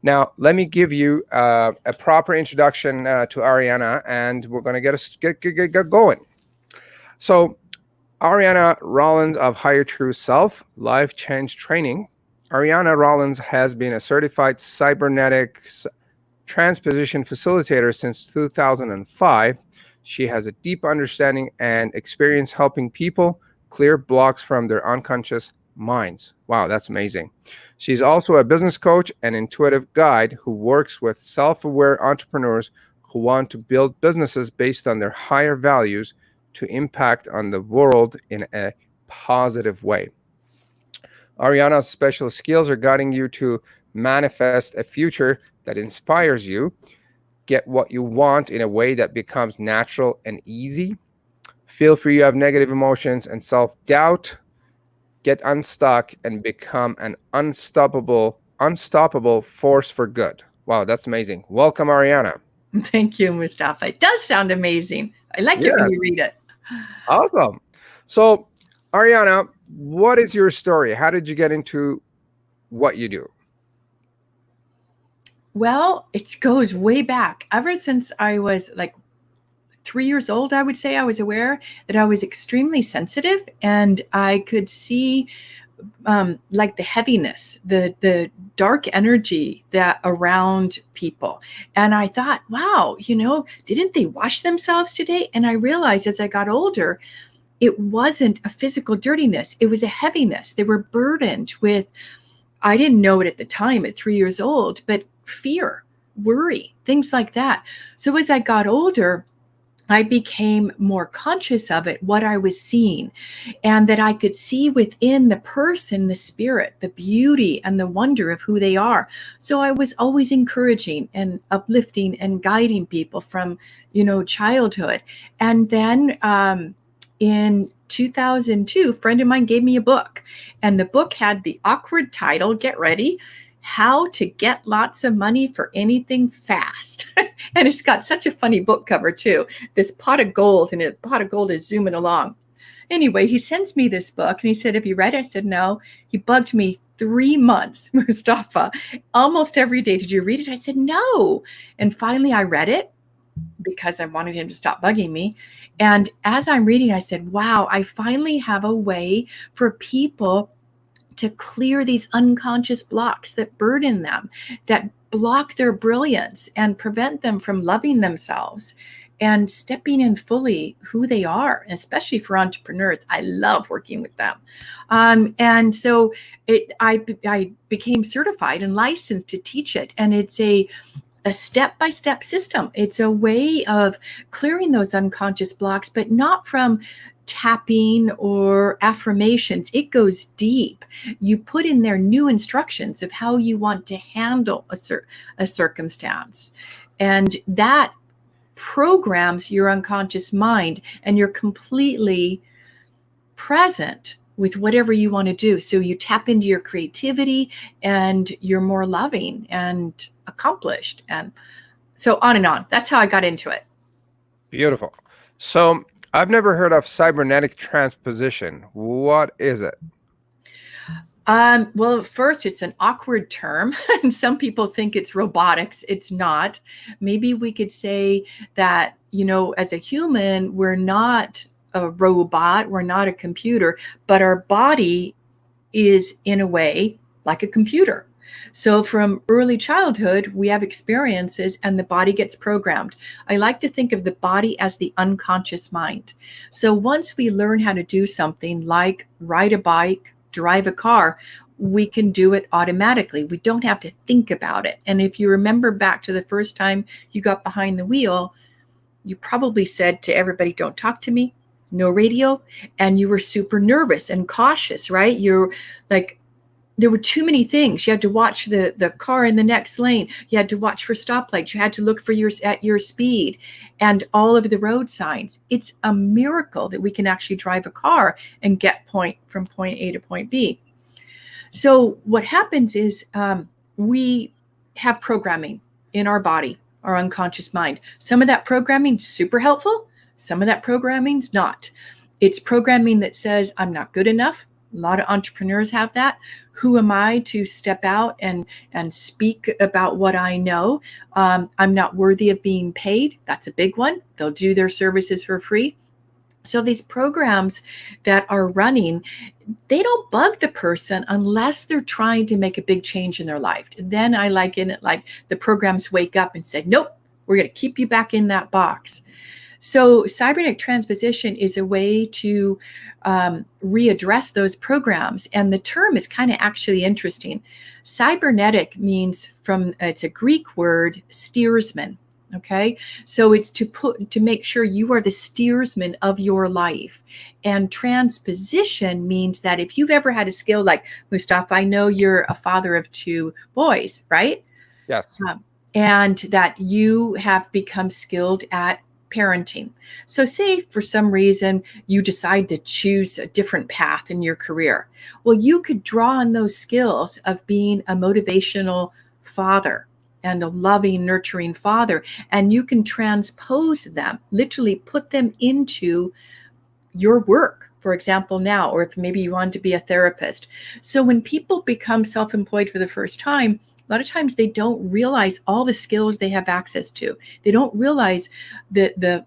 Now, let me give you a proper introduction to Aryana, and we're going to get going. So, Aryana Rollins of Higher True Self Life Change Training. Aryana Rollins has been a certified Cybernetics Transposition Facilitator since 2005. She has a deep understanding and experience helping people clear blocks from their unconscious minds. Wow, that's amazing. She's also a business coach and intuitive guide who works with self-aware entrepreneurs who want to build businesses based on their higher values to impact on the world in a positive way. Aryana's special skills are guiding you to manifest a future that inspires you, get what you want in a way that becomes natural and easy, feel free of negative emotions and self-doubt, get unstuck and become an unstoppable force for good. Wow, that's amazing. Welcome, Aryana. Thank you, Mustafa. It does sound amazing. I like it when you read it. Awesome. So, Aryana, what is your story? How did you get into what you do? Well, it goes way back. Ever since I was like 3 years old, I would say I was aware that I was extremely sensitive and I could see like the heaviness, the dark energy that around people. And I thought, wow, didn't they wash themselves today? And I realized as I got older, it wasn't a physical dirtiness. It was a heaviness. They were burdened with, I didn't know it at the time at 3 years old, but fear, worry, things like that. So as I got older, I became more conscious of it, what I was seeing, and that I could see within the person, the spirit, the beauty and the wonder of who they are. So I was always encouraging and uplifting and guiding people from, childhood. And then in 2002, a friend of mine gave me a book, and the book had the awkward title, get ready, How to Get Lots of Money for Anything Fast. And it's got such a funny book cover too. This pot of gold, and the pot of gold is zooming along. Anyway, he sends me this book and he said, have you read it? I said, no. He bugged me 3 months, Mustafa, almost every day. Did you read it? I said, no. And finally I read it because I wanted him to stop bugging me. And as I'm reading, I said, wow, I finally have a way for people to clear these unconscious blocks that burden them, that block their brilliance and prevent them from loving themselves and stepping in fully who they are, especially for entrepreneurs. I love working with them. And so I became certified and licensed to teach it. And it's a step-by-step system. It's a way of clearing those unconscious blocks, but not from tapping or affirmations. It goes deep. You put in there new instructions of how you want to handle a circumstance. And that programs your unconscious mind, and you're completely present with whatever you want to do. So you tap into your creativity and you're more loving and accomplished. And so on and on. That's how I got into it. Beautiful. So I've never heard of cybernetic transposition. What is it? Well, first, it's an awkward term, and some people think it's robotics. It's not. Maybe we could say that, as a human, we're not a robot, we're not a computer, but our body is, in a way, like a computer. So from early childhood, we have experiences and the body gets programmed. I like to think of the body as the unconscious mind. So once we learn how to do something like ride a bike, drive a car, we can do it automatically. We don't have to think about it. And if you remember back to the first time you got behind the wheel, you probably said to everybody, don't talk to me, no radio. And you were super nervous and cautious, right? You're like, there were too many things. You had to watch the car in the next lane. You had to watch for stoplights. You had to look for at your speed and all of the road signs. It's a miracle that we can actually drive a car and get from point A to point B. So what happens is we have programming in our body, our unconscious mind. Some of that programming is super helpful. Some of that programming's not. It's programming that says, I'm not good enough. A lot of entrepreneurs have that. Who am I to step out and speak about what I know? I'm not worthy of being paid. That's a big one. They'll do their services for free. So these programs that are running, they don't bug the person unless they're trying to make a big change in their life. Then I liken it like the programs wake up and say, nope, we're going to keep you back in that box. So cybernetic transposition is a way to readdress those programs. And the term is kind of actually interesting. Cybernetic means it's a Greek word, steersman. Okay, so it's to make sure you are the steersman of your life. And transposition means that if you've ever had a skill like Mustafa, I know you're a father of 2 boys, right? Yes. And that you have become skilled at parenting. So say for some reason you decide to choose a different path in your career. Well, you could draw on those skills of being a motivational father and a loving, nurturing father, and you can transpose them, literally put them into your work, for example, now, or if maybe you want to be a therapist. So when people become self-employed for the first time, a lot of times they don't realize all the skills they have access to. They don't realize the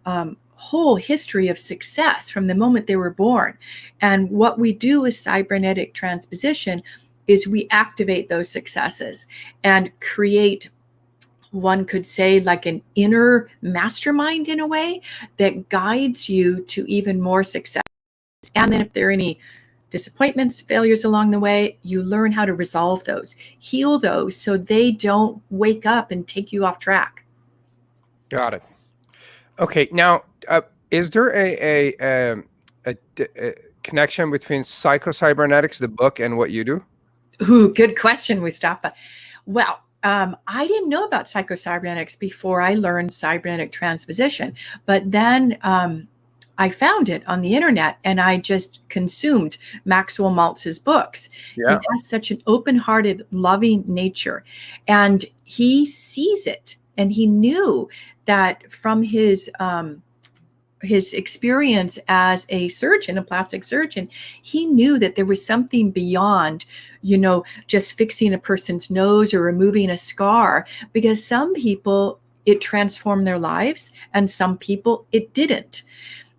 whole history of success from the moment they were born. And what we do with cybernetic transposition is we activate those successes and create, one could say, like an inner mastermind in a way that guides you to even more success. And then if there are any disappointments, failures along the way, you learn how to resolve those, heal those so they don't wake up and take you off track. Got it. Okay. Now, is there a connection between Psycho-Cybernetics, the book, and what you do? Ooh, good question, Mustafa. Well, I didn't know about Psycho-Cybernetics before I learned cybernetic transposition, but then I found it on the internet and I just consumed Maxwell Maltz's books. Yeah. He has such an open-hearted, loving nature, and he sees it. And he knew that from his experience as a surgeon, a plastic surgeon, he knew that there was something beyond, just fixing a person's nose or removing a scar, because some people, it transformed their lives and some people it didn't,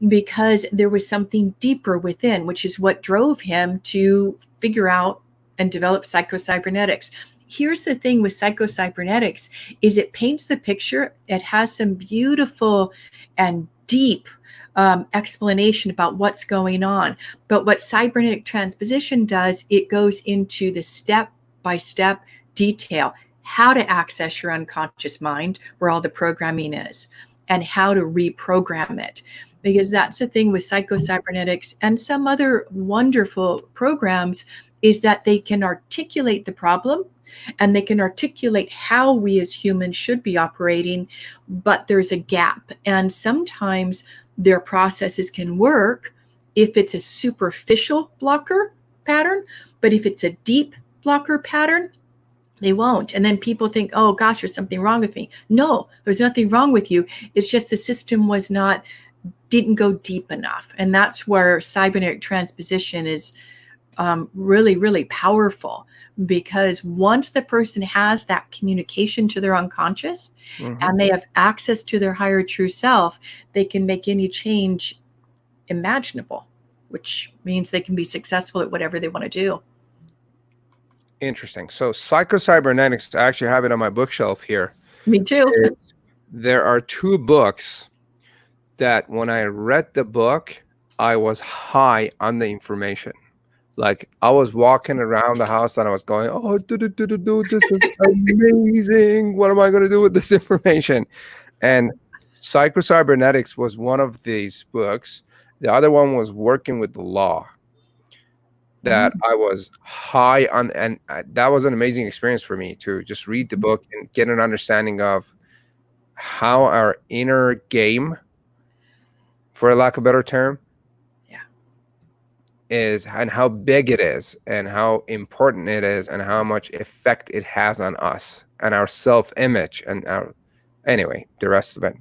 because there was something deeper within, which is what drove him to figure out and develop Psycho-Cybernetics. Here's the thing with Psycho-Cybernetics is it paints the picture. It has some beautiful and deep explanation about what's going on. But what cybernetic transposition does, it goes into the step-by-step detail, how to access your unconscious mind, where all the programming is, and how to reprogram it. Because that's the thing with Psycho-Cybernetics and some other wonderful programs, is that they can articulate the problem and they can articulate how we as humans should be operating, but there's a gap. And sometimes their processes can work if it's a superficial blocker pattern, but if it's a deep blocker pattern, they won't. And then people think, oh gosh, there's something wrong with me. No, there's nothing wrong with you. It's just the system didn't go deep enough. And that's where cybernetic transposition is really, really powerful, because once the person has that communication to their unconscious and they have access to their higher true self, they can make any change imaginable, which means they can be successful at whatever they want to do. Interesting. So Psycho-Cybernetics, I actually have it on my bookshelf here. Me too. There are 2 books that when I read the book, I was high on the information. Like I was walking around the house and I was going, oh, this is amazing. What am I going to do with this information? And Psycho-Cybernetics was one of these books. The other one was Working with the Law, that I was high on. And that was an amazing experience for me to just read the book and get an understanding of how our inner game, for lack of a better term, is, and how big it is and how important it is and how much effect it has on us and our self-image and the rest of it.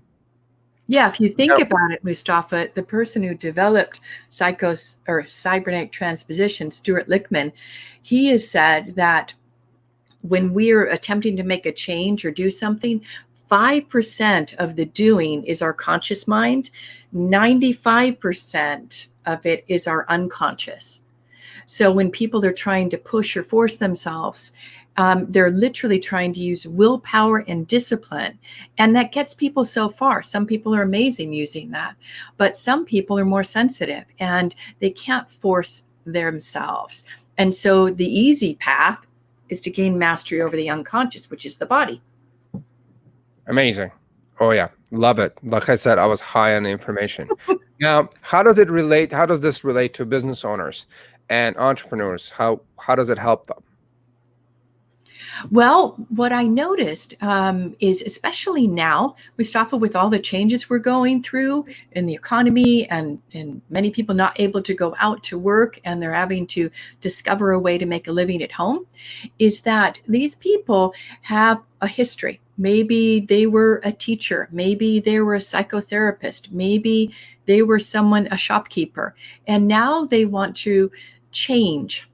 Yeah, if you think Now, about it, Mustafa, the person who developed cybernetic transposition, Stuart Lichtman, he has said that when we're attempting to make a change or do something, 5% of the doing is our conscious mind, 95% of it is our unconscious. So when people are trying to push or force themselves, they're literally trying to use willpower and discipline. And that gets people so far. Some people are amazing using that, but some people are more sensitive and they can't force themselves. And so the easy path is to gain mastery over the unconscious, which is the body. amazing. Oh yeah, love it. Like I said, I was high on information. Now, how does it relate? How does this relate to business owners and entrepreneurs? How does it help them? Well, what I noticed is, especially now, Mustafa, with all the changes we're going through in the economy and many people not able to go out to work and they're having to discover a way to make a living at home, is that these people have a history. Maybe they were a teacher, maybe they were a psychotherapist, maybe they were a shopkeeper, and now they want to change.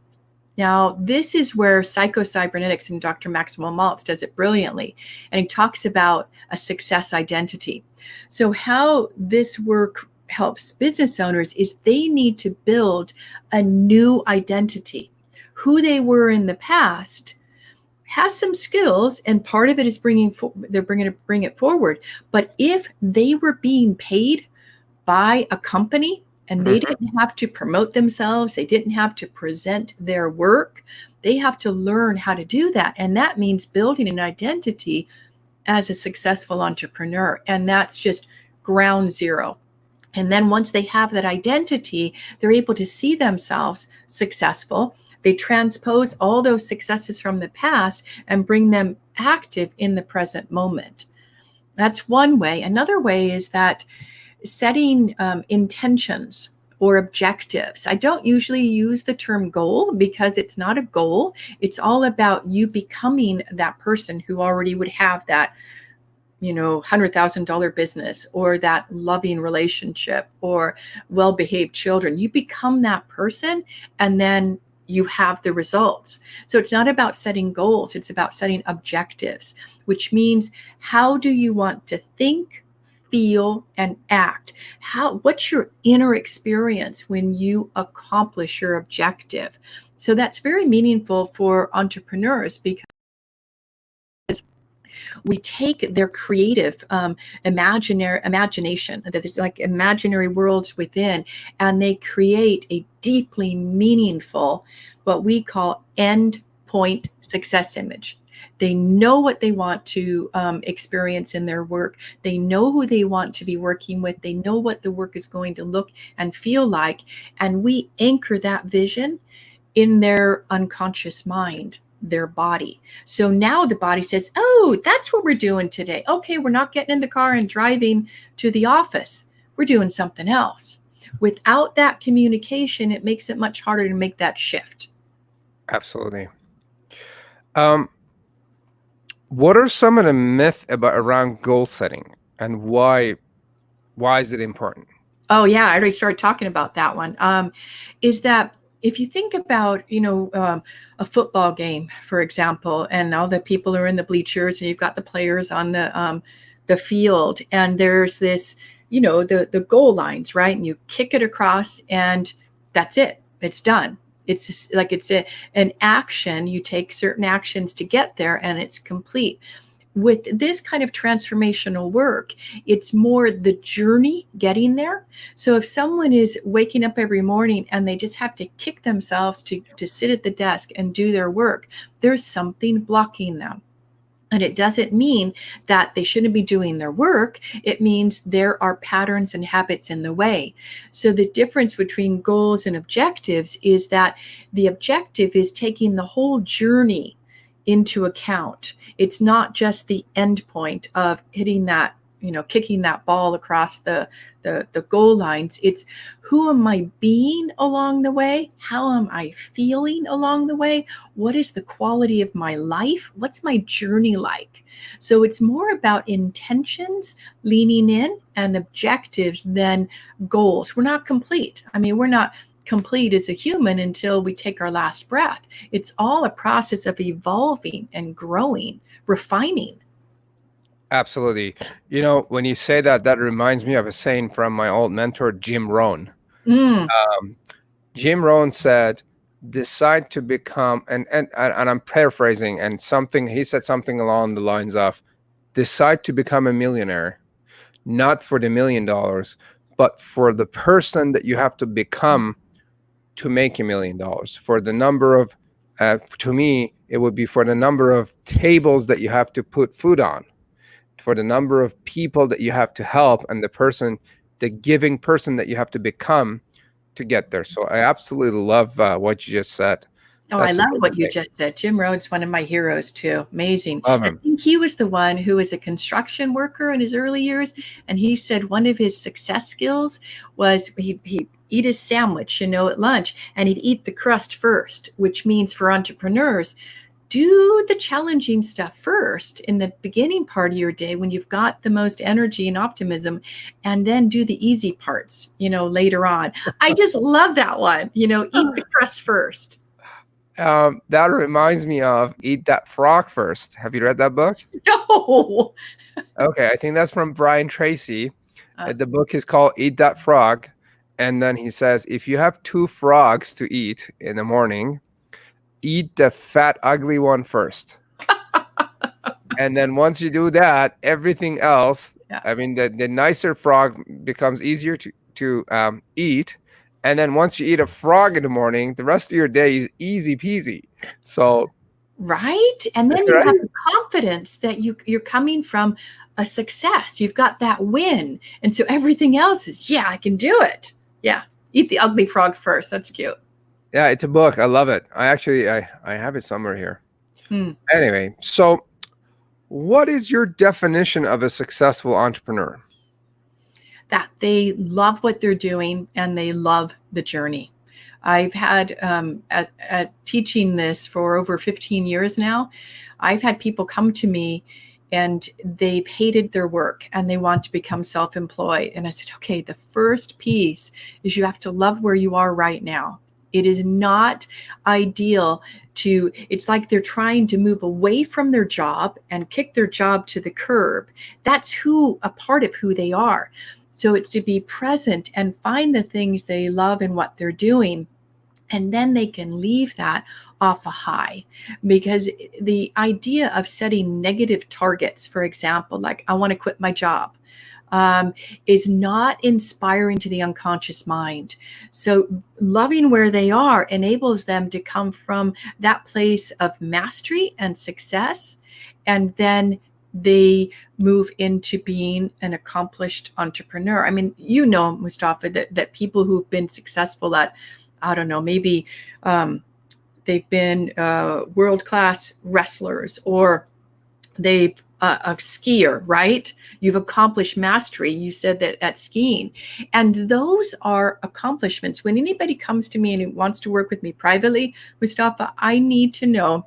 Now, this is where Cybernetics and Dr. Maxwell Maltz does it brilliantly. And he talks about a success identity. So, how this work helps business owners is they need to build a new identity. Who they were in the past has some skills, and part of it is they're bringing to bring it forward. But if they were being paid by a company and they Mhm. didn't have to promote themselves, they didn't have to present their work, they have to learn how to do that. And that means building an identity as a successful entrepreneur. And that's just ground zero. And then once they have that identity, they're able to see themselves successful. They transpose all those successes from the past and bring them active in the present moment. That's one way. Another way is that setting intentions or objectives. I don't usually use the term goal because it's not a goal. It's all about you becoming that person who already would have that, $100,000 business or that loving relationship or well-behaved children. You become that person and then you have the results. So it's not about setting goals, it's about setting objectives, which means how do you want to think, feel, and act? What's your inner experience when you accomplish your objective? So that's very meaningful for entrepreneurs because we take their creative imagination, that there's like imaginary worlds within, and they create a deeply meaningful, what we call end point success image. They know what they want to experience in their work. They know who they want to be working with. They know what the work is going to look and feel like. And we anchor that vision in their unconscious mind, their body. So now the body says, oh, that's what we're doing today. Okay, we're not getting in the car and driving to the office. We're doing something else. Without that communication, it makes it much harder to make that shift. Absolutely. Um, what are some of the myths around goal setting, and why is it important? Oh yeah, I already started talking about that one. Is that if you think about, a football game, for example, and all the people are in the bleachers, and you've got the players on the field, and there's this, the goal lines, right? And you kick it across, and that's it. It's done. It's just like an action. You take certain actions to get there, and it's complete. With this kind of transformational work, it's more the journey getting there. So if someone is waking up every morning and they just have to kick themselves to sit at the desk and do their work, there's something blocking them. And it doesn't mean that they shouldn't be doing their work. It means there are patterns and habits in the way. So the difference between goals and objectives is that the objective is taking the whole journey into account. It's not just the end point of hitting that kicking that ball across the goal lines. It's who am I being along the way? How am I feeling along the way? What is the quality of my life? What's my journey like? So it's more about intentions, leaning in, and objectives than goals. We're not complete. I mean, we're not complete as a human until we take our last breath. It's all a process of evolving and growing, refining. Absolutely. You know, when you say that, that reminds me of a saying from my old mentor, Jim Rohn. Mm. Jim Rohn said, decide to become, and I'm paraphrasing, and something, he said something along the lines of, decide to become a millionaire, not for the $1,000,000, but for the person that you have to become to make $1,000,000. For the number of, to me, it would be for the number of tables that you have to put food on, for the number of people that you have to help, and the giving person that you have to become to get there. So I absolutely love what you just said. Oh, I love what you just said. Jim Rohn's one of my heroes too. Amazing. Love I him. think he was the one who was a construction worker in his early years. And he said one of his success skills was he'd eat his sandwich, at lunch, and he'd eat the crust first, which means for entrepreneurs, do the challenging stuff first in the beginning part of your day when you've got the most energy and optimism, and then do the easy parts, later on. I just love that one, eat the crust first. That reminds me of Eat That Frog First. Have you read that book? No. Okay, I think that's from Brian Tracy. The book is called Eat That Frog. And then he says, if you have 2 frogs to eat in the morning, eat the fat, ugly one first. And then once you do that, everything else, I mean, the nicer frog becomes easier to eat. And then once you eat a frog in the morning, the rest of your day is easy peasy. So, right? And then you have the confidence that you're coming from a success. You've got that win. And so everything else is, I can do it. Yeah. Eat the ugly frog first. That's cute. Yeah, it's a book. I love it. I have it somewhere here. Anyway, so what is your definition of a successful entrepreneur? That they love what they're doing and they love the journey. I've had at teaching this for over 15 years now, I've had people come to me and they've hated their work and they want to become self-employed. And I said, okay, the first piece is you have to love where you are right now. It is not ideal it's like they're trying to move away from their job and kick their job to the curb. That's a part of who they are. So it's to be present and find the things they love and what they're doing. And then they can leave that off a high, because the idea of setting negative targets, for example, like I want to quit my job, is not inspiring to the unconscious mind. So loving where they are enables them to come from that place of mastery and success, and then they move into being an accomplished entrepreneur. I mean, Mustafa, that people who've been successful at, I don't know, maybe they've been world-class wrestlers, or they've a skier, right? You've accomplished mastery. You said that at skiing. And those are accomplishments. When anybody comes to me and wants to work with me privately, Mustafa, I need to know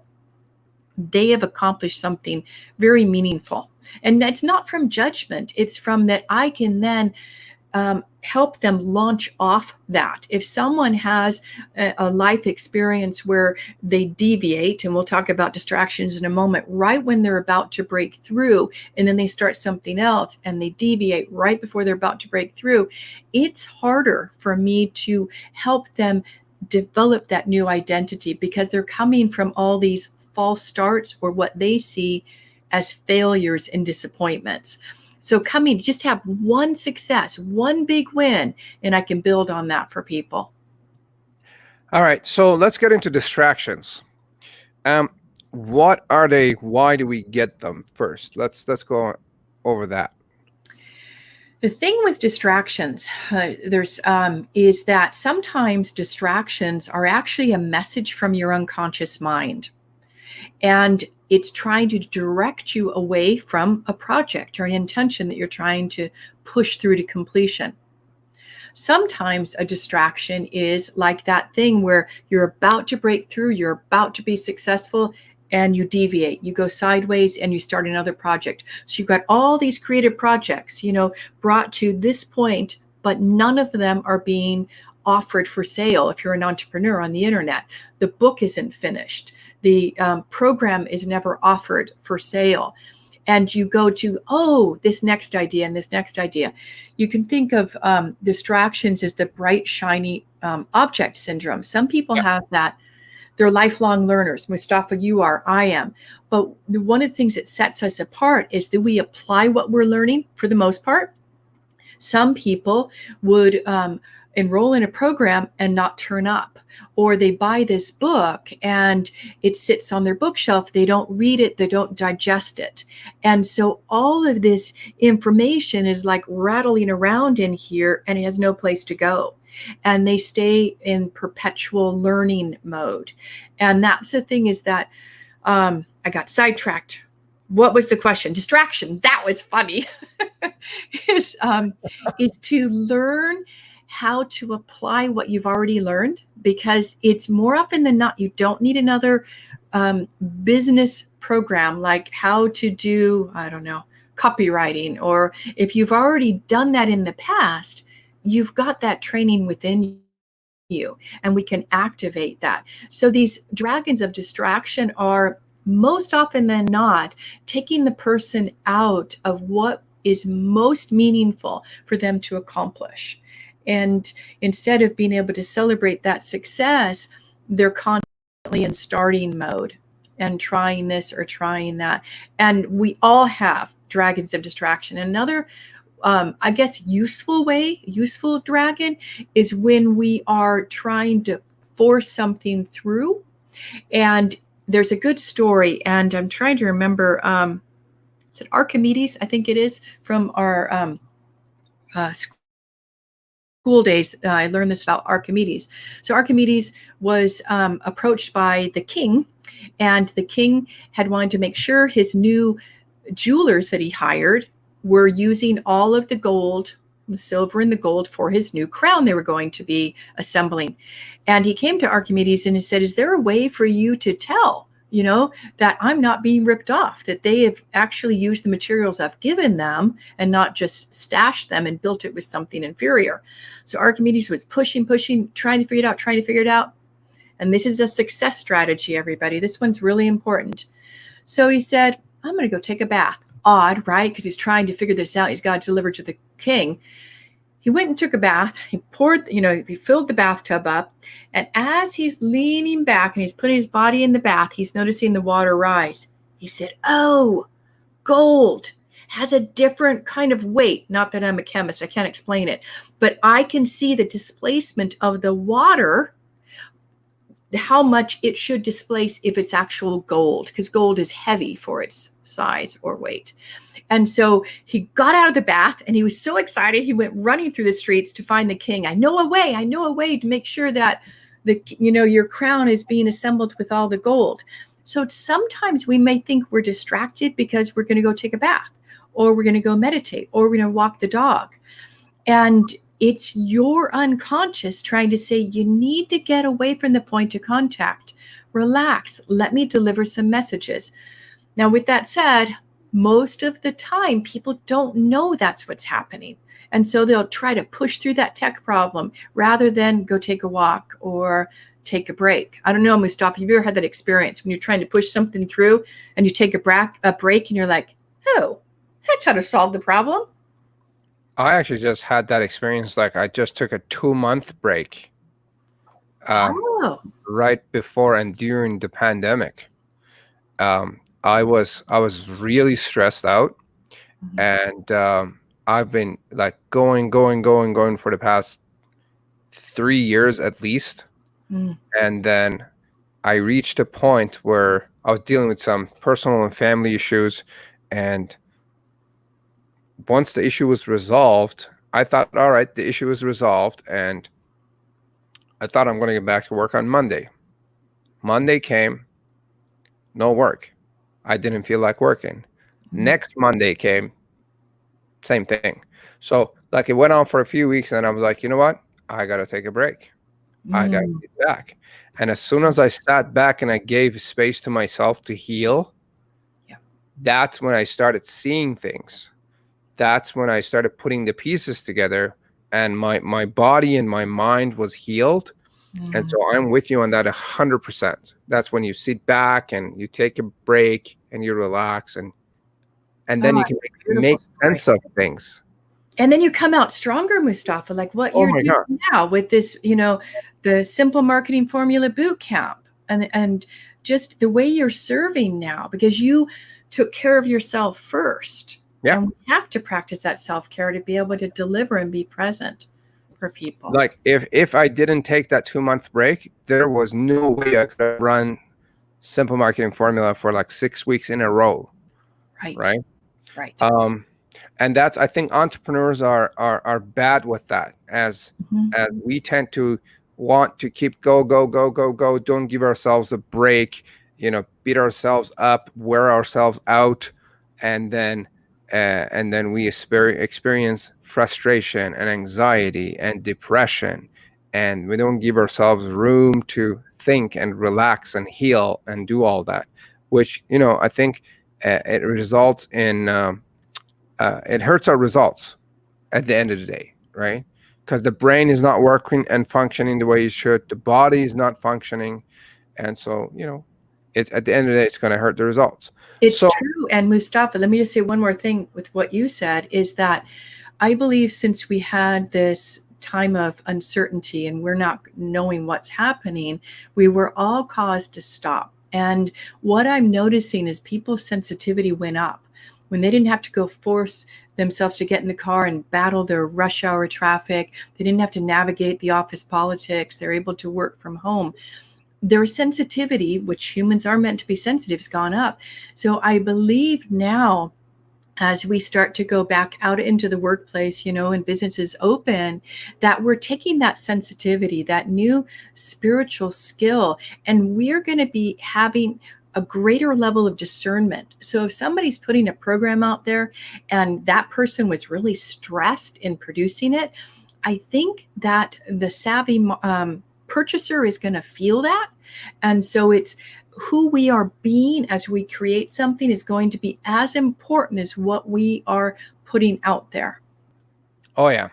they have accomplished something very meaningful. And that's not from judgment. It's from that I can then help them launch off that. If someone has a life experience where they deviate, and we'll talk about distractions in a moment, right when they're about to break through, and then they start something else and they deviate right before they're about to break through, it's harder for me to help them develop that new identity, because they're coming from all these false starts or what they see as failures and disappointments. So just have one success, one big win, and I can build on that for people. All right, so let's get into distractions. What are they? Why do we get them first? Let's go over that. The thing with distractions, is that sometimes distractions are actually a message from your unconscious mind. And it's trying to direct you away from a project or an intention that you're trying to push through to completion. Sometimes a distraction is like that thing where you're about to break through, you're about to be successful, and you deviate, you go sideways, and you start another project. So you've got all these creative projects, brought to this point, but none of them are being offered for sale. If you're an entrepreneur on the internet, the book isn't finished. The program is never offered for sale. And you go to, this next idea and this next idea. You can think of distractions as the bright, shiny object syndrome. Some people have that. They're lifelong learners. Mustafa, you are, I am. But one of the things that sets us apart is that we apply what we're learning for the most part. Some people would enroll in a program and not turn up, or they buy this book and it sits on their bookshelf. They don't read it. They don't digest it. And so all of this information is like rattling around in here, and it has no place to go. And they stay in perpetual learning mode. And that's the thing, is that I got sidetracked. What was the question? Distraction. That was funny. is to learn how to apply what you've already learned, because it's more often than not, you don't need another business program like how to do, I don't know, copywriting. Or if you've already done that in the past, you've got that training within you, and we can activate that. So these dragons of distraction are most often than not taking the person out of what is most meaningful for them to accomplish. And instead of being able to celebrate that success, they're constantly in starting mode and trying this or trying that. And we all have dragons of distraction. Another I guess useful dragon is when we are trying to force something through. And there's a good story, and I'm trying to remember, is it Archimedes? I think it is, from our school days. I learned this about Archimedes. So Archimedes was approached by the king, and the king had wanted to make sure his new jewelers that he hired were using all of the gold, the silver and the gold, for his new crown they were going to be assembling. And he came to Archimedes and he said, is there a way for you to tell, that I'm not being ripped off, that they have actually used the materials I've given them and not just stashed them and built it with something inferior? So Archimedes was pushing, trying to figure it out. And this is a success strategy, everybody. This one's really important. So he said, I'm going to go take a bath. Odd, right? Because he's trying to figure this out. He's got to deliver to the king. He went and took a bath. He poured, he filled the bathtub up. And as he's leaning back and he's putting his body in the bath, he's noticing the water rise. He said, oh, gold has a different kind of weight. Not that I'm a chemist, I can't explain it, but I can see the displacement of the water, how much it should displace if it's actual gold, because gold is heavy for its size or weight. And so he got out of the bath and he was so excited. He went running through the streets to find the king. I know a way to make sure that your crown is being assembled with all the gold. So sometimes we may think we're distracted because we're going to go take a bath, or we're going to go meditate, or we're going to walk the dog. And it's your unconscious trying to say, you need to get away from the point of contact. Relax. Let me deliver some messages. Now, with that said, most of the time, people don't know that's what's happening. And so they'll try to push through that tech problem rather than go take a walk or take a break. I don't know, Mustafa, have you ever had that experience when you're trying to push something through and you take a break and you're like, oh, that's how to solve the problem? I actually just had that experience. Like, I just took a 2-month break right before and during the pandemic. I was really stressed out, and I've been like going for the past 3 years at least. And then I reached a point where I was dealing with some personal and family issues, and once the issue was resolved, I thought, all right, the issue is resolved, and I thought I'm going to get back to work on Monday. Monday came, no work. I didn't feel like working. Next Monday came, same thing. So like it went on for a few weeks, and I was like, you know what? I got to take a break. I got to Mm. get back. And as soon as I sat back and I gave space to myself to heal, Yeah. that's when I started seeing things. That's when I started putting the pieces together, and my body and my mind was healed. And so I'm with you on that 100%. That's when you sit back and you take a break and you relax, and then Oh, you can beautiful make story. sense of things. And then you come out stronger, Mustafa, like what Oh you're my doing God. now with this, the Simple Marketing Formula Boot Camp, and just the way you're serving now, because you took care of yourself first. Yeah. And we have to practice that self-care to be able to deliver and be present for people. Like if I didn't take that 2-month break, there was no way I could have run Simple Marketing Formula for like 6 weeks in a row. Right. Right. Right. And that's, I think entrepreneurs are bad with that, as we tend to want to keep go, don't give ourselves a break, beat ourselves up, wear ourselves out, and then we experience frustration and anxiety and depression, and we don't give ourselves room to think and relax and heal and do all that, which I think it results in it hurts our results at the end of the day, right? Because the brain is not working and functioning the way it should. The body is not functioning. And so, at the end of the day, it's going to hurt the results. It's So, true. And Mustafa, let me just say one more thing with what you said, is that I believe since we had this time of uncertainty and we're not knowing what's happening, we were all caused to stop. And what I'm noticing is people's sensitivity went up when they didn't have to go force themselves to get in the car and battle their rush hour traffic. They didn't have to navigate the office politics. They're able to work from home. Their sensitivity, which humans are meant to be sensitive, has gone up. So I believe now, as we start to go back out into the workplace, and businesses open, that we're taking that sensitivity, that new spiritual skill, and we're going to be having a greater level of discernment. So if somebody's putting a program out there and that person was really stressed in producing it, I think that the savvy purchaser is going to feel that. And so it's who we are being as we create something is going to be as important as what we are putting out there. oh yeah.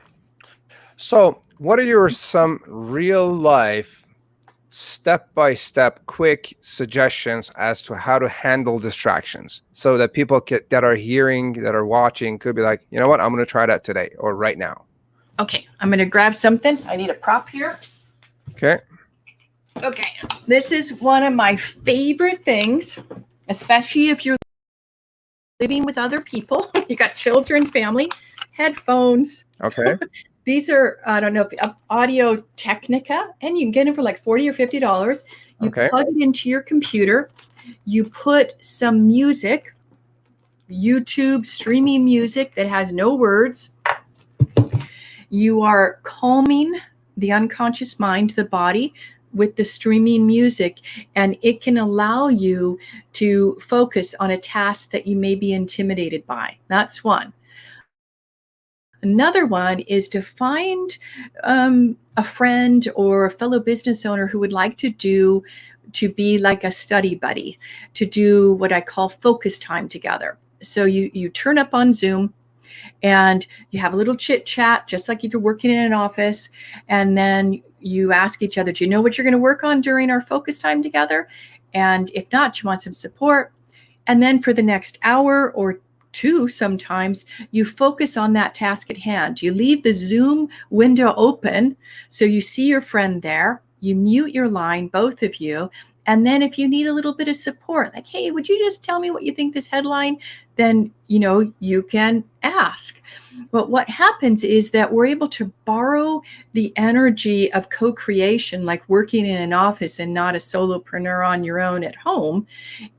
So what are some real life step-by-step quick suggestions as to how to handle distractions, so that people that are hearing, that are watching, could be like, you know what, I'm going to try that today or right now? Okay, I'm going to grab something. I need a prop here. Okay. Okay, this is one of my favorite things, especially if you're living with other people. You got children, family, headphones. Okay. These are, I don't know, Audio Technica, and you can get them for like $40 or $50. You Okay. plug it into your computer. You put some music, YouTube streaming music that has no words. You are calming the unconscious mind, the body, with the streaming music, and it can allow you to focus on a task that you may be intimidated by. That's one. Another one is to find a friend or a fellow business owner who would like to be like a study buddy, to do what I call focus time together. So you turn up on Zoom and you have a little chit chat, just like if you're working in an office, and then you ask each other, do you know what you're going to work on during our focus time together? And if not, do you want some support? And then for the next hour or two, sometimes you focus on that task at hand. You leave the Zoom window open so you see your friend there. You mute your line, both of you. And then if you need a little bit of support, like, hey, would you just tell me what you think this headline? Then, you can ask. But what happens is that we're able to borrow the energy of co-creation, like working in an office and not a solopreneur on your own at home.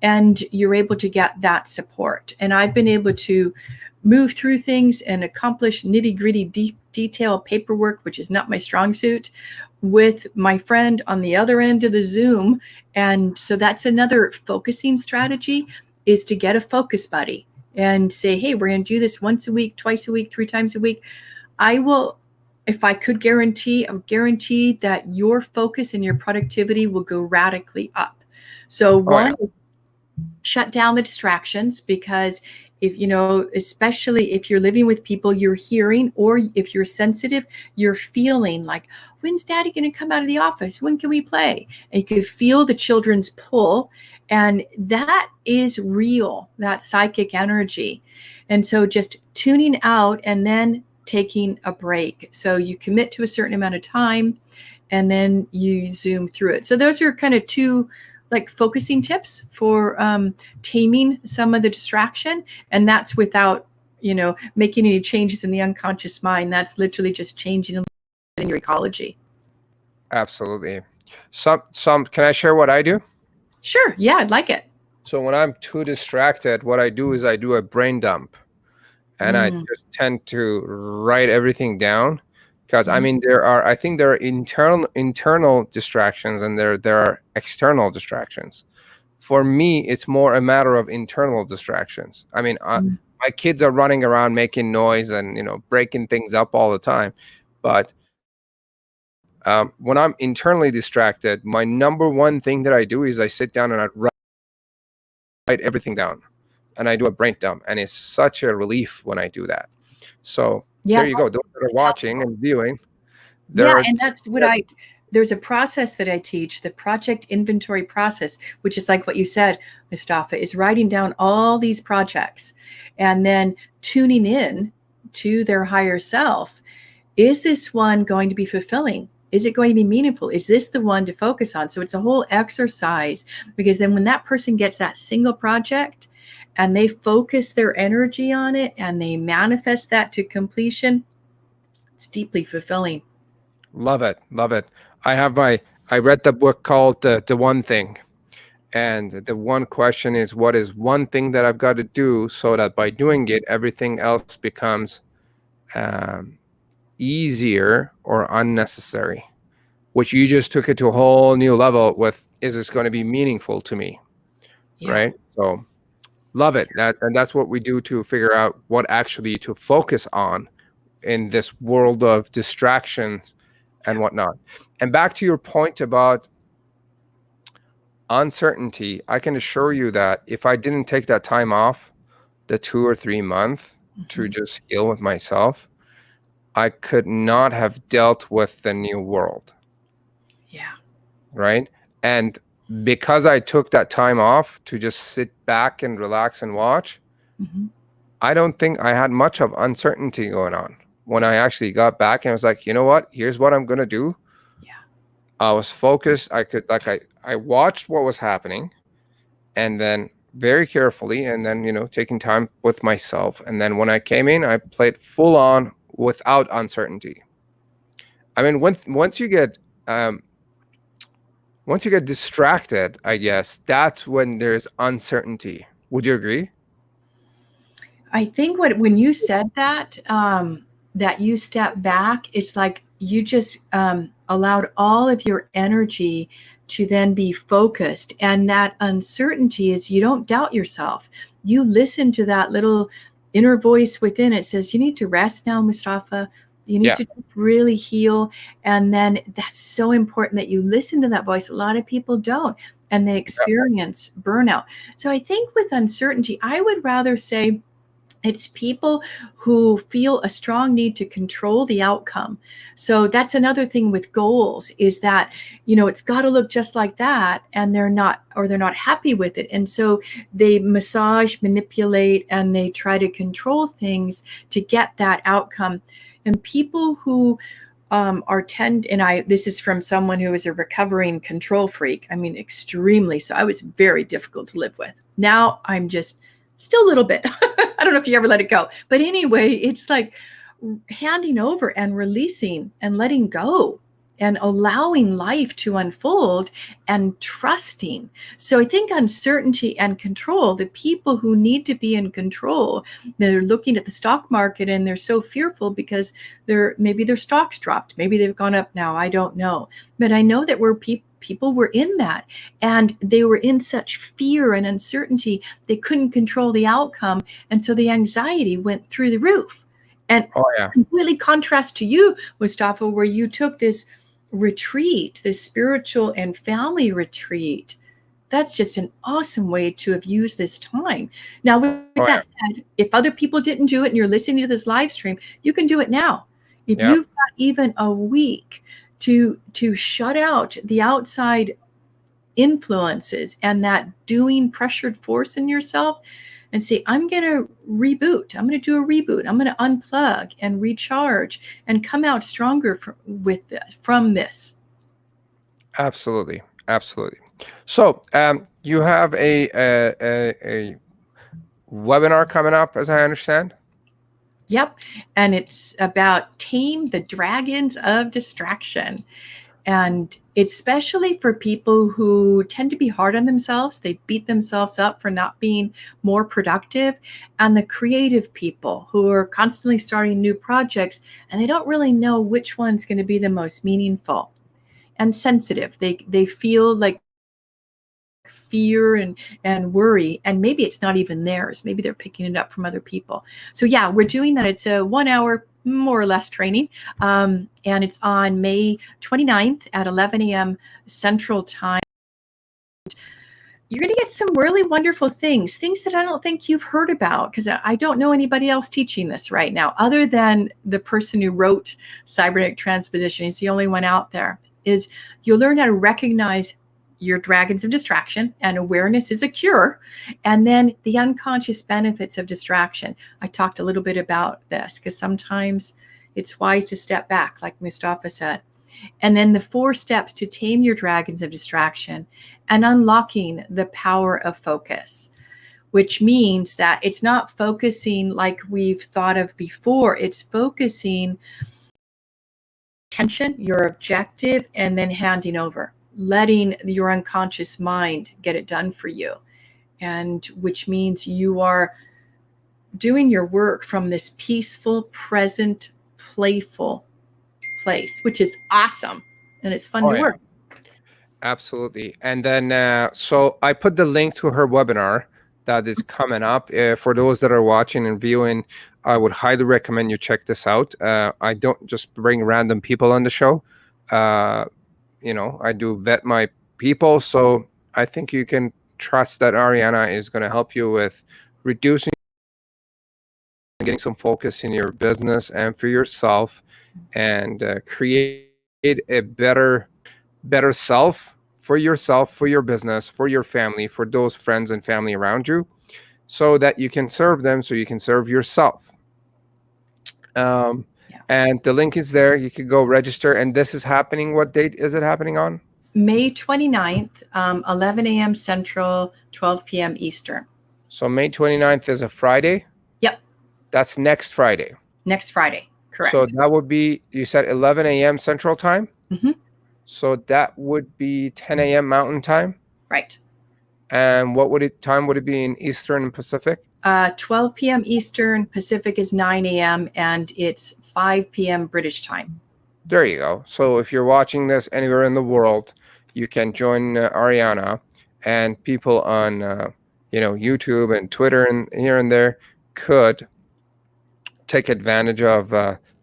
And you're able to get that support. And I've been able to move through things and accomplish nitty-gritty detail paperwork, which is not my strong suit, with my friend on the other end of the Zoom. And so that's another focusing strategy. is to get a focus buddy and say, hey, we're going to do this once a week, twice a week, 3 times a week. I will, if I could guarantee, I would guarantee that your focus and your productivity will go radically up. So one, shut down the distractions, because if you know, especially if you're living with people, you're hearing, or if you're sensitive, you're feeling like, when's daddy going to come out of the office? When can we play? And you can feel the children's pull, and that is real, that psychic energy. And so just tuning out and then taking a break. So you commit to a certain amount of time and then you zoom through it. So those are kind of two like focusing tips for taming some of the distraction. And that's without, you know, making any changes in the unconscious mind. That's literally just changing in your ecology. Absolutely. Some can I share what I do? Sure. Yeah, I'd like it. So when I'm too distracted, what I do is I do a brain dump, and I just tend to write everything down, because I mean I think there are internal distractions, and there are external distractions. For me, it's more a matter of internal distractions. I mean, my kids are running around making noise and, you know, breaking things up all the time, but when I'm internally distracted, my number one thing that I do is I sit down and I write everything down, and I do a brain dump, and it's such a relief when I do that. So there you go. Those that are watching and viewing. And that's what there's a process that I teach, the project inventory process, which is like what you said, Mustafa, is writing down all these projects and then tuning in to their higher self. Is this one going to be fulfilling? Is it going to be meaningful? Is this the one to focus on? So it's a whole exercise, because then when that person gets that single project and they focus their energy on it and they manifest that to completion, it's deeply fulfilling. Love it. Love it. I read the book called The One Thing. And the one question is, what is one thing that I've got to do so that by doing it, everything else becomes easier or unnecessary? Which you just took it to a whole new level with, is this going to be meaningful to me? Yeah. Right? So love it. And that's what we do to figure out what actually to focus on in this world of distractions and whatnot. And back to your point about uncertainty, I can assure you that if I didn't take that time off, the 2 or 3 months to just heal with myself, I could not have dealt with the new world. Yeah. Right. And because I took that time off to just sit back and relax and watch, I don't think I had much of uncertainty going on. When I actually got back and I was like, you know what, here's what I'm going to do. Yeah. I was focused. I watched what was happening, and then very carefully, and then, you know, taking time with myself. And then when I came in, I played full on without uncertainty. I mean, once you get distracted, I guess that's when there's uncertainty. Would you agree? I think when you said that, that you step back, it's like you just allowed all of your energy to then be focused. And that uncertainty is, you don't doubt yourself. You listen to that little inner voice within. It says, you need to rest now, Mustafa. You need to really heal. And then that's so important that you listen to that voice. A lot of people don't, and they experience burnout. So I think with uncertainty, I would rather say it's people who feel a strong need to control the outcome. So that's another thing with goals, is that, you know, it's got to look just like that, and they're not happy with it. And so they massage, manipulate, and they try to control things to get that outcome. And people who this is from someone who is a recovering control freak. I mean, extremely so. I was very difficult to live with. Now I'm just still a little bit. I don't know if you ever let it go. But anyway, it's like handing over and releasing and letting go and allowing life to unfold and trusting. So I think uncertainty and control, the people who need to be in control, they're looking at the stock market and they're so fearful because maybe their stocks dropped. Maybe they've gone up now. I don't know. But I know that people were in that, and they were in such fear and uncertainty, they couldn't control the outcome. And so the anxiety went through the roof. And completely contrast to you, Mustafa, where you took this retreat, this spiritual and family retreat. That's just an awesome way to have used this time. Now, with that said, if other people didn't do it and you're listening to this live stream, you can do it now. If you've got even a week to shut out the outside influences and that doing pressured force in yourself and say, I'm going to reboot. I'm going to do a reboot. I'm going to unplug and recharge and come out stronger from this. Absolutely. Absolutely. So you have a webinar coming up, as I understand. Yep. And it's about Tame the Dragons of Distraction. And it's especially for people who tend to be hard on themselves. They beat themselves up for not being more productive. And the creative people who are constantly starting new projects, and they don't really know which one's going to be the most meaningful and sensitive. They feel like fear and worry, and maybe it's not even theirs. Maybe they're picking it up from other people. So yeah, we're doing that. It's a 1 hour more or less training, and it's on May 29th at 11 a.m. Central Time. You're going to get some really wonderful things that I don't think you've heard about, because I don't know anybody else teaching this right now other than the person who wrote Cybernetic Transposition. He's the only one out there. Is you'll learn how to recognize your dragons of distraction, and awareness is a cure. And then the unconscious benefits of distraction. I talked a little bit about this because sometimes it's wise to step back, like Mustafa said. And then the 4 steps to tame your dragons of distraction and unlocking the power of focus, which means that it's not focusing like we've thought of before. It's focusing attention, your objective, and then handing over, letting your unconscious mind get it done for you. And which means you are doing your work from this peaceful, present, playful place, which is awesome. And it's fun to work. Absolutely. And then, so I put the link to her webinar that is coming up. For those that are watching and viewing, I would highly recommend you check this out. I don't just bring random people on the show. You know, I do vet my people. So I think you can trust that Aryana is going to help you with reducing, getting some focus in your business and for yourself, and create a better self, for your business, for your family, for those friends and family around you, so that you can serve them, so you can serve yourself. And the link is there. You can go register. And this is happening. What date is it happening on? May 29th, 11 a.m. Central, 12 p.m. Eastern. So May 29th is a Friday? Yep. That's next Friday. Next Friday, correct. So that would be, you said 11 a.m. Central Time? Mm-hmm. So that would be 10 a.m. Mountain Time? Right. And what would it be in Eastern and Pacific? 12 p.m. Eastern, Pacific is 9 a.m., and it's 5 p.m. British time. There you go. So if you're watching this anywhere in the world, you can join Aryana, and people on YouTube and Twitter and here and there could take advantage of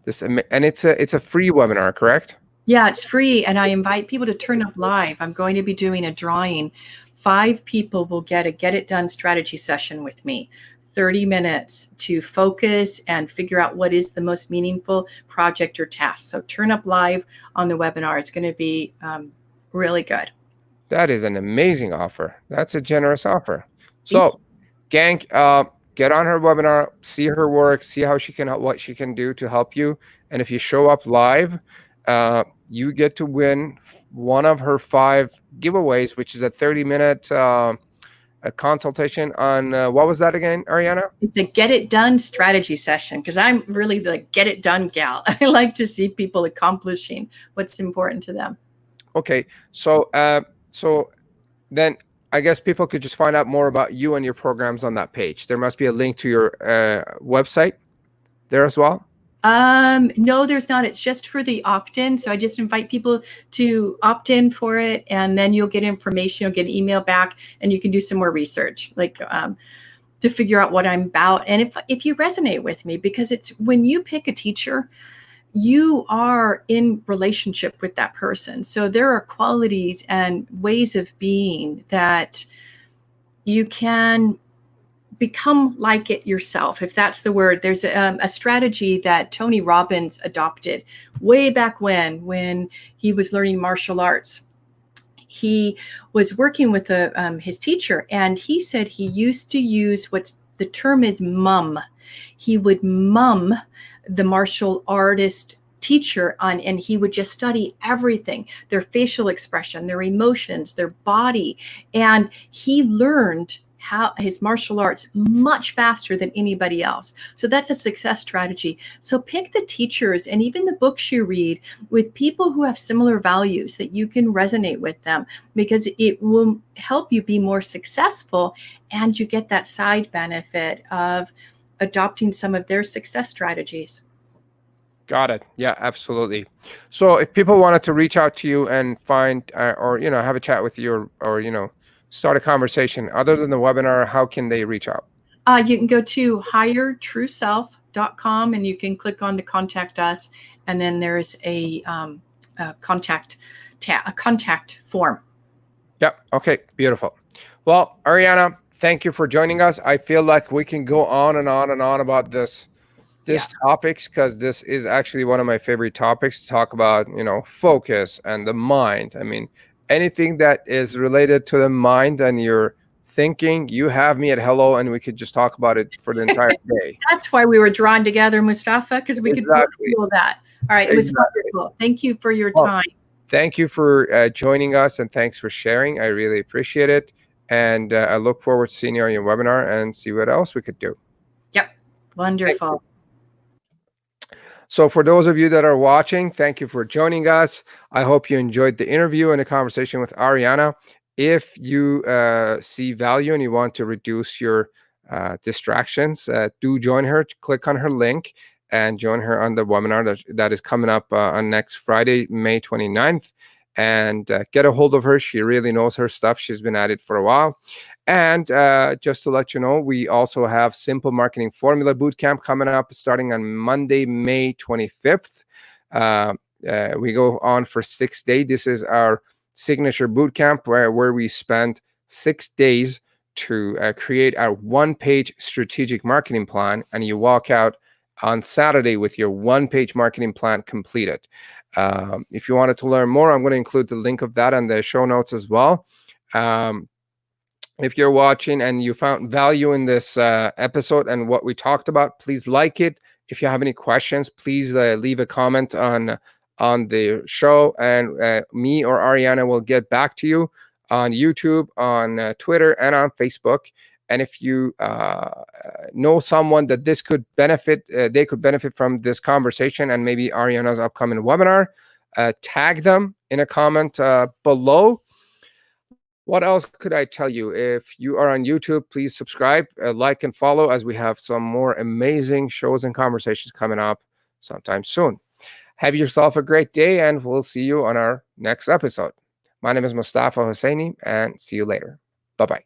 this. And it's a free webinar, correct? Yeah, it's free, and I invite people to turn up live. I'm going to be doing a drawing. 5 people will get a Get It Done strategy session with me. 30 minutes to focus and figure out what is the most meaningful project or task. So turn up live on the webinar. It's going to be really good. That is an amazing offer. That's a generous offer. So, gang, get on her webinar, see her work, see how she can, what she can do to help you. And if you show up live, you get to win one of her 5 giveaways, which is a 30-minute a consultation on what was that again, Aryana? It's a Get It Done strategy session, because I'm really the Get It Done gal. I like to see people accomplishing what's important to them. Okay, so then I guess people could just find out more about you and your programs on that page. There must be a link to your website there as well. No, there's not. It's just for the opt-in. So I just invite people to opt in for it, and then you'll get information. You'll get an email back, and you can do some more research, like to figure out what I'm about. And if you resonate with me, because it's when you pick a teacher, you are in relationship with that person. So there are qualities and ways of being that you can become like it yourself, if that's the word. There's a strategy that Tony Robbins adopted way back when he was learning martial arts. He was working with his teacher, and he said he used to use what's the term is mum. He would mum the martial artist teacher on, and he would just study everything, their facial expression, their emotions, their body, and he learned how his martial arts much faster than anybody else. So that's a success strategy. So pick the teachers and even the books you read with people who have similar values that you can resonate with them, because it will help you be more successful, and you get that side benefit of adopting some of their success strategies. Got it. Yeah, absolutely. So if people wanted to reach out to you and find or have a chat with you, or start a conversation other than the webinar, how can they reach out? You can go to highertrueself.com, and you can click on the contact us, and then there's a contact form. Yep. Okay. Beautiful. Well, Aryana, thank you for joining us. I feel like we can go on and on and on about this topics, because this is actually one of my favorite topics to talk about, focus and the mind. I mean, anything that is related to the mind and your thinking, you have me at hello, and we could just talk about it for the entire day. That's why we were drawn together, Mustafa, because we could feel that. All right. It was wonderful. Thank you for your time. Thank you for joining us, and thanks for sharing. I really appreciate it. And I look forward to seeing you on your webinar and see what else we could do. Yep. Wonderful. So for those of you that are watching, thank you for joining us. I hope you enjoyed the interview and the conversation with Aryana. If you see value and you want to reduce your distractions, do join her. Click on her link and join her on the webinar that is coming up on next Friday, May 29th. And get a hold of her. She really knows her stuff. She's been at it for a while. And just to let you know, we also have Simple Marketing Formula Bootcamp coming up starting on Monday, May 25th. We go on for 6 days. This is our signature bootcamp where we spend 6 days to create our one-page strategic marketing plan, and you walk out on Saturday with your one-page marketing plan completed. If you wanted to learn more, I'm going to include the link of that in the show notes as well. If you're watching and you found value in this episode and what we talked about, please like it. If you have any questions, please leave a comment on the show, and me or Aryana will get back to you on YouTube, on Twitter, and on Facebook. And if you know someone that this could benefit, they could benefit from this conversation and maybe Aryana's upcoming webinar, tag them in a comment below. What else could I tell you? If you are on YouTube, please subscribe, like, and follow, as we have some more amazing shows and conversations coming up sometime soon. Have yourself a great day, and we'll see you on our next episode. My name is Mustafa Hosseini, and see you later. Bye-bye.